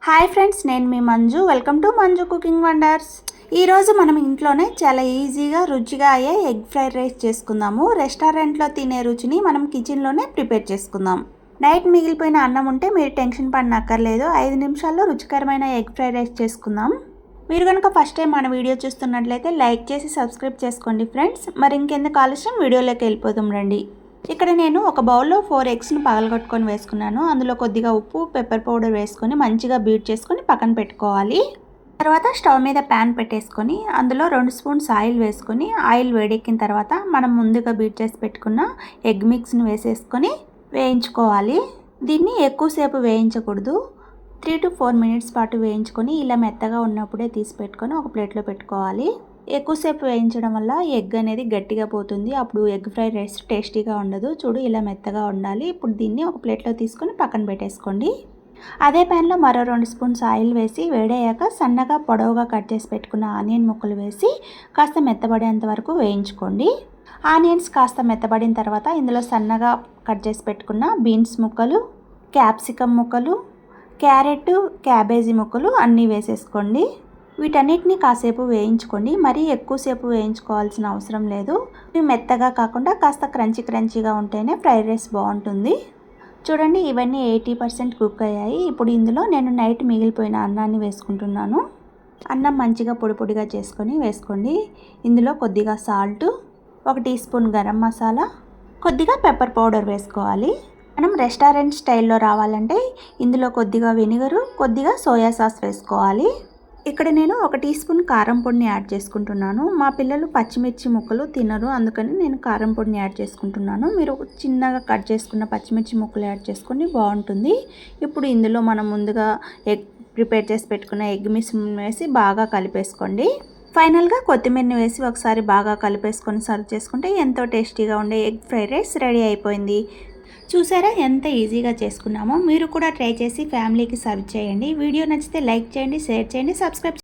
Hi friends, నేను మీ Manju. Welcome to Manju cooking wonders. ఈరోజు మనం ఇంట్లోనే చాలా ఈజీగా రుచిగా అయ్యే ఎగ్ ఫ్రైడ్ రైస్ చేసుకుందాము. రెస్టారెంట్లో తినే రుచిని మనం కిచెన్లోనే ప్రిపేర్ చేసుకుందాం. నైట్ మిగిలిపోయిన అన్నం ఉంటే మీరు టెన్షన్ పడనక్కర్లేదు. 5 నిమిషాల్లో రుచికరమైన ఎగ్ ఫ్రైడ్ రైస్ చేసుకుందాం. మీరు కనుక ఫస్ట్ టైం మన వీడియో చూస్తున్నట్లయితే లైక్ చేసి సబ్స్క్రైబ్ చేసుకోండి ఫ్రెండ్స్. మరి ఇంకెందుకు ఆలస్యం, వీడియోలోకి వెళ్ళిపోతాం రండి. ఇక్కడ నేను ఒక బౌల్లో 4 ఎగ్స్ని పగలగొట్టుకొని వేసుకున్నాను. అందులో కొద్దిగా ఉప్పు, పెప్పర్ పౌడర్ వేసుకొని మంచిగా బీట్ చేసుకొని పక్కన పెట్టుకోవాలి. తర్వాత స్టవ్ మీద ప్యాన్ పెట్టేసుకొని అందులో 2 స్పూన్స్ ఆయిల్ వేసుకొని, ఆయిల్ వేడెక్కిన తర్వాత మనం ముందుగా బీట్ చేసి పెట్టుకున్న ఎగ్ మిక్స్ని వేసేసుకొని వేయించుకోవాలి. దీన్ని ఎక్కువసేపు వేయించకూడదు. 3 to 4 మినిట్స్ పాటు వేయించుకొని ఇలా మెత్తగా ఉన్నప్పుడే తీసి పెట్టుకొని ఒక ప్లేట్లో పెట్టుకోవాలి. ఎక్కువసేపు వేయించడం వల్ల ఎగ్ అనేది గట్టిగా పోతుంది. అప్పుడు ఎగ్ ఫ్రైడ్ రైస్ టేస్టీగా ఉండదు. చూడు, ఇలా మెత్తగా ఉండాలి. ఇప్పుడు దీన్ని ఒక ప్లేట్లో తీసుకొని పక్కన పెట్టేసుకోండి. అదే ప్యాన్లో మరో 2 స్పూన్స్ ఆయిల్ వేసి వేడయ్యాక సన్నగా పొడవుగా కట్ చేసి పెట్టుకున్న ఆనియన్ ముక్కలు వేసి కాస్త మెత్తబడేంత వరకు వేయించుకోండి. ఆనియన్స్ కాస్త మెత్తబడిన తర్వాత ఇందులో సన్నగా కట్ చేసి పెట్టుకున్న బీన్స్ ముక్కలు, క్యాప్సికమ్ ముక్కలు, క్యారెట్, క్యాబేజీ ముక్కలు అన్నీ వేసేసుకోండి. వీటన్నిటిని కాసేపు వేయించుకోండి. మరీ ఎక్కువసేపు వేయించుకోవాల్సిన అవసరం లేదు. ఇవి మెత్తగా కాకుండా కాస్త క్రంచీగా ఉంటేనే ఫ్రైడ్ రైస్ బాగుంటుంది. చూడండి, ఇవన్నీ 80% కుక్ అయ్యాయి. ఇప్పుడు ఇందులో నేను నైట్ మిగిలిపోయిన అన్నాన్ని వేసుకుంటున్నాను. అన్నం మంచిగా పొడి పొడిగా చేసుకొని వేసుకోండి. ఇందులో కొద్దిగా salt, 1 teaspoon garam masala, కొద్దిగా పెప్పర్ పౌడర్ వేసుకోవాలి. మనం రెస్టారెంట్ స్టైల్లో రావాలంటే ఇందులో కొద్దిగా వెనిగరు, కొద్దిగా సోయా సాస్ వేసుకోవాలి. ఇక్కడ నేను 1 టీ స్పూన్ కారం పొడిని యాడ్ చేసుకుంటున్నాను. మా పిల్లలు పచ్చిమిర్చి ముక్కలు తినరు, అందుకని నేను కారం పొడిని యాడ్ చేసుకుంటున్నాను. మీరు చిన్నగా కట్ చేసుకున్న పచ్చిమిర్చి ముక్కలు యాడ్ చేసుకొని బాగుంటుంది. ఇప్పుడు ఇందులో మనం ముందుగా ఎగ్ ప్రిపేర్ చేసి పెట్టుకున్న ఎగ్ మిశ్రమం వేసి బాగా కలిపేసుకోండి. ఫైనల్గా కొత్తిమీరని వేసి ఒకసారి బాగా కలిపేసుకొని సర్వ్ చేసుకుంటే ఎంతో టేస్టీగా ఉండే ఎగ్ ఫ్రైడ్ రైస్ రెడీ అయిపోయింది. చూసారా ఎంత ఈజీగా చేసుకున్నామో? మీరు కూడా ట్రై చేసి ఫ్యామిలీకి సర్వ్ చేయండి. వీడియో నచ్చితే లైక్ చేయండి, షేర్ చేయండి, సబ్స్క్రైబ్